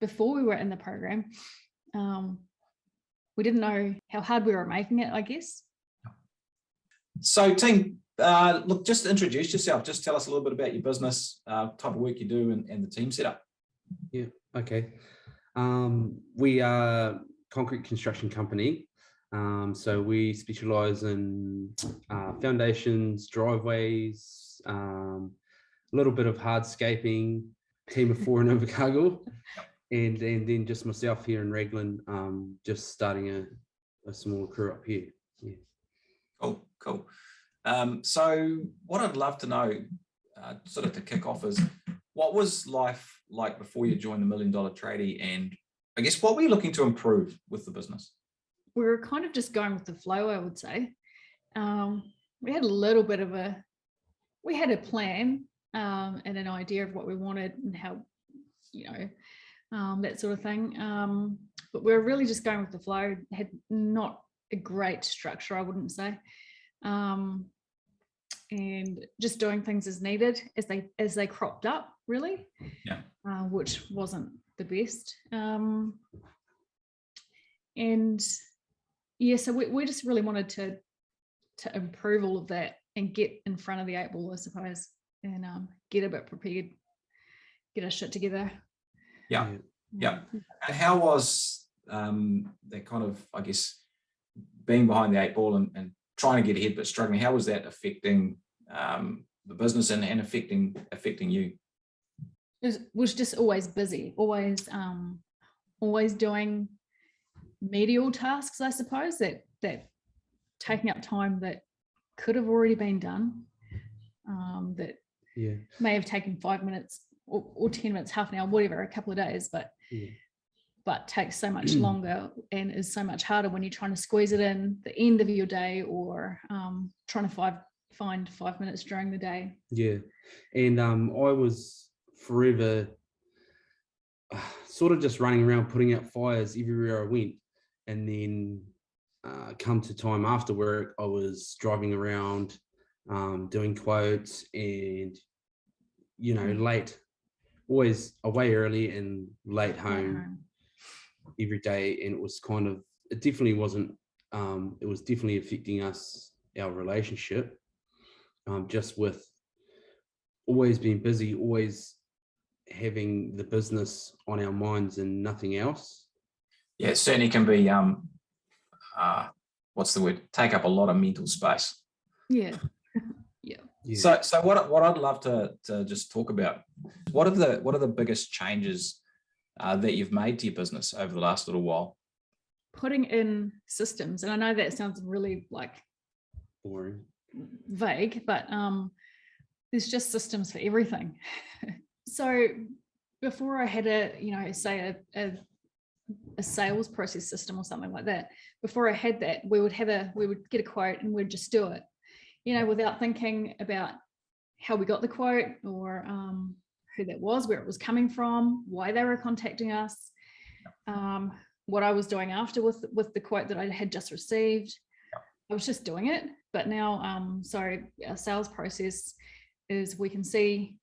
before we were in the program, we didn't know how hard we were making it, I guess. So team, look, just introduce yourself. Just tell us a little bit about your business, type of work you do, and the team setup. Yeah, okay. We are a concrete construction company. So we specialize in foundations, driveways, a little bit of hardscaping, team of 4 in Invercargill, and then just myself here in Raglan, just starting a small crew up here. Yeah. Cool. So what I'd love to know, sort of to kick off, is what was life like before you joined the $1 Million Tradie, and I guess what were you looking to improve with the business? We were kind of just going with the flow, I would say. We had a little bit of a plan and an idea of what we wanted and how, that sort of thing. But we were really just going with the flow. Had not a great structure, I wouldn't say. And just doing things as needed as they cropped up, really. Yeah. Which wasn't the best. And yeah, so we just really wanted to improve all of that and get in front of the 8 ball, I suppose, and get a bit prepared, get our shit together. Yeah. And how was that kind of, I guess, being behind the 8 ball and trying to get ahead but struggling? How was that affecting the business and affecting you? It was just always busy, always doing medial tasks, I suppose, that taking up time that could have already been done, that may have taken 5 minutes or 10 minutes, half an hour, whatever, a couple of days, but takes so much longer and is so much harder when you're trying to squeeze it in the end of your day, or trying to find 5 minutes during the day. Yeah, and I was forever sort of just running around putting out fires everywhere I went, and then come to time after work, I was driving around doing quotes and late, always away early and late home every day. And it was it definitely wasn't, it was definitely affecting our relationship, just with always being busy, always having the business on our minds and nothing else. Yeah, it certainly can be, what's the word? Take up a lot of mental space. Yeah. So what I'd love to just talk about, what are the biggest changes that you've made to your business over the last little while? Putting in systems, and I know that sounds really boring, vague, but there's just systems for everything. So before I had a sales process system or something like that, before I had that, we would get a quote and we'd just do it, without thinking about how we got the quote, or who that was, where it was coming from, why they were contacting us, what I was doing after with the quote that I had just received. I was just doing it. But now, our sales process is, we can see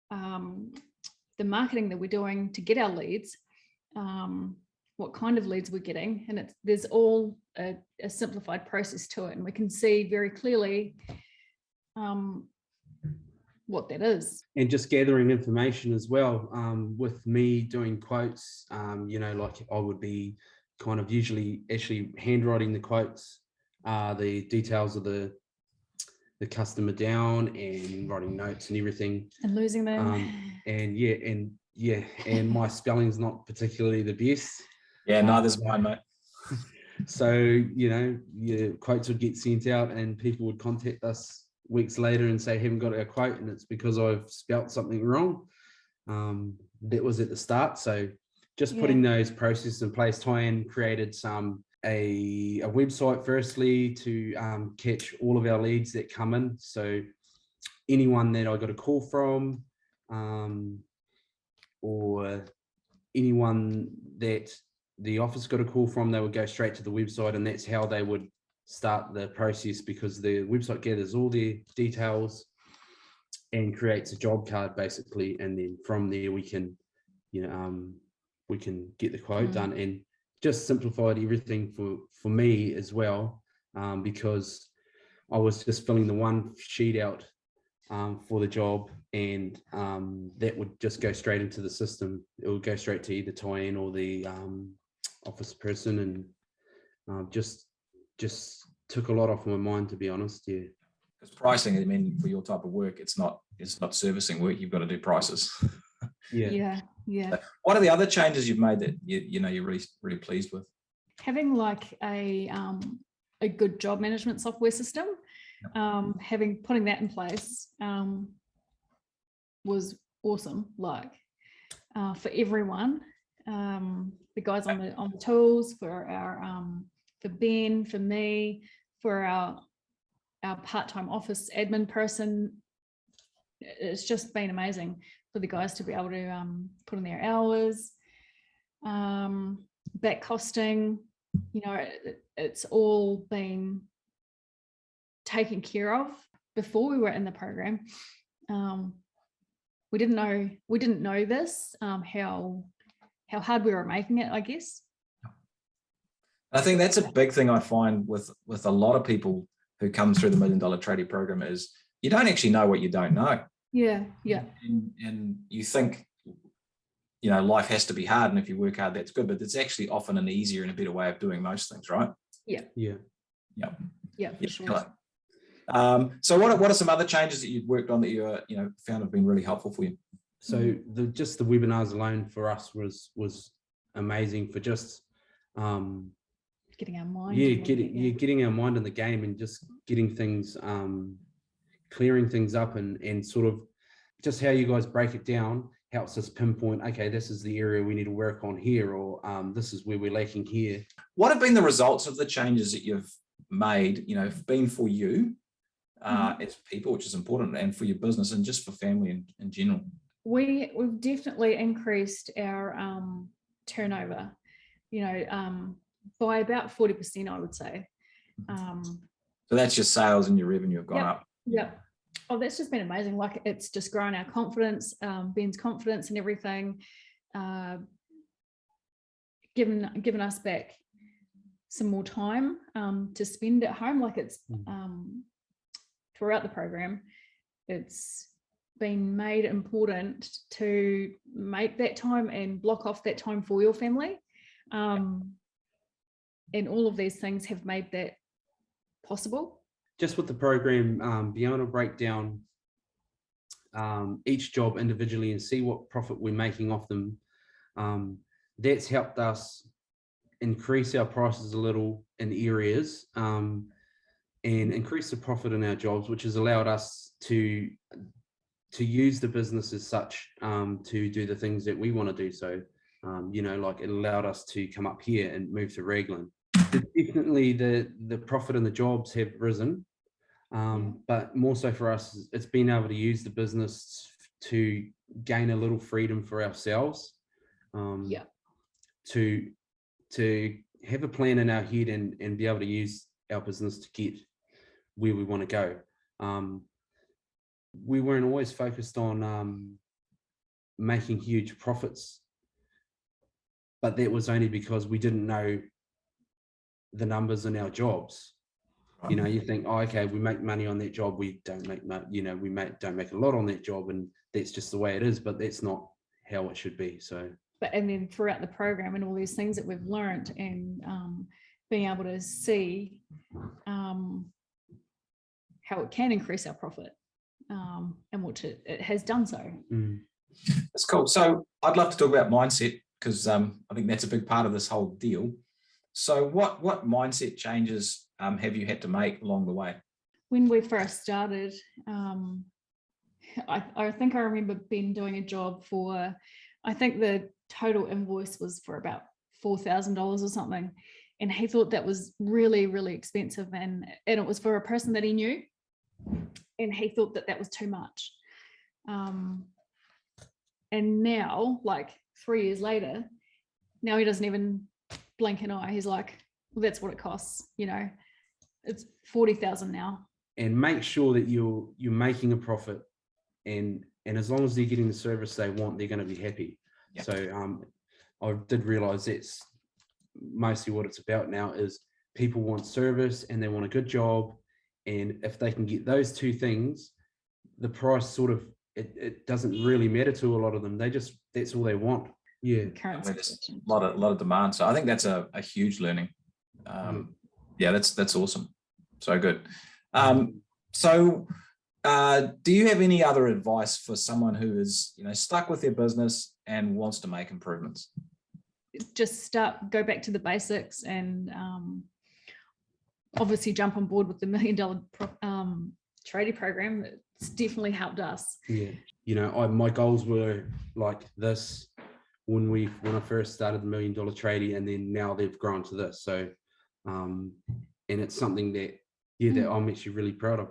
the marketing that we're doing to get our leads, what kind of leads we're getting, and there's all a simplified process to it, and we can see very clearly what that is. And just gathering information as well, with me doing quotes, like I would be kind of usually actually handwriting the quotes, the details of the customer down, and writing notes and everything, and losing them. And my spelling's not particularly the best. Yeah, neither's mine, mate. So, your quotes would get sent out and people would contact us weeks later and say, haven't got our quote, and it's because I've spelt something wrong. That was at the start. So just putting those processes in place. Tyan created a website firstly to catch all of our leads that come in. So anyone that I got a call from, or anyone that the office got a call from, they would go straight to the website, and that's how they would start the process, because the website gathers all their details and creates a job card basically, and then from there we can we can get the quote done, and just simplified everything for me as well, because I was just filling the one sheet out for the job, and that would just go straight into the system. It would go straight to either tie-in or the office person, and just took a lot off my mind, to be honest. Yeah. Because pricing, I mean, for your type of work, it's not servicing work. You've got to do prices. Yeah. So what are the other changes you've made that you're really pleased with? Having like a good job management software system, putting that in place was awesome. Like for everyone, the guys on the tools, for Ben, for me, for our part-time office admin person. It's just been amazing for the guys to be able to put in their hours, back costing, it's all been taken care of. Before we were in the program, we didn't know this, how hard we were making it, I guess. I think that's a big thing I find with a lot of people who come through the $1 Million Tradie program is you don't actually know what you don't know. Yeah. And you think, life has to be hard, and if you work hard, that's good, but it's actually often an easier and a better way of doing most things, right? Yeah, for sure. So what are some other changes that you've worked on that you found have been really helpful for you? So just the webinars alone for us was amazing for just getting our mind. Getting our mind in the game, and just getting things, clearing things up, and sort of just how you guys break it down helps us pinpoint, okay, this is the area we need to work on here, or this is where we're lacking here. What have been the results of the changes that you've made, been for you as people, which is important, and for your business, and just for family in general? We've definitely increased our turnover, by about 40%, I would say. So that's your sales and your revenue have gone up. Yeah. Oh, that's just been amazing. Like, it's just grown our confidence, Ben's confidence and everything, given us back some more time to spend at home. Like, it's throughout the program, it's been made important to make that time and block off that time for your family. And all of these things have made that possible. Just with the program, be able to break down each job individually and see what profit we're making off them. That's helped us increase our prices a little in areas, and increase the profit in our jobs, which has allowed us to use the business as such, to do the things that we want to do. So, like, it allowed us to come up here and move to Raglan. Definitely the profit and the jobs have risen, but more so for us, it's been able to use the business to gain a little freedom for ourselves, to have a plan in our head and be able to use our business to get where we want to go. We weren't always focused on making huge profits, but that was only because we didn't know the numbers in our jobs. You think, oh, okay, we make money on that job, we don't make money, don't make a lot on that job, and that's just the way it is, but that's not how it should be. So, and then throughout the program and all these things that we've learned, and being able to see how it can increase our profit, and which it has done so. That's cool. So I'd love to talk about mindset, because I think that's a big part of this whole deal. So what mindset changes have you had to make along the way? When we first started, I think I remember Ben doing a job for, I think the total invoice was for about $4,000 or something. And he thought that was really, really expensive. And it was for a person that he knew. And he thought that was too much. And now, like 3 years later, now he doesn't even blink an eye. He's like, well, that's what it costs. It's 40,000 now. And make sure that you're making a profit, and as long as they're getting the service they want, they're going to be happy. Yeah. So I did realize that's mostly what it's about now is people want service and they want a good job. And if they can get those two things, the price sort of, it doesn't really matter to a lot of them. That's all they want. Yeah. Current There's situation. a lot of demand. So I think that's a huge learning. Yeah, that's awesome. So good. So do you have any other advice for someone who is, stuck with their business and wants to make improvements? Just go back to the basics, and obviously jump on board with the $1 million Tradie program. It's definitely helped us. Yeah. My goals were like this when I first started the $1 Million Tradie, and then now they've grown to this. So, and it's something that I'm actually really proud of.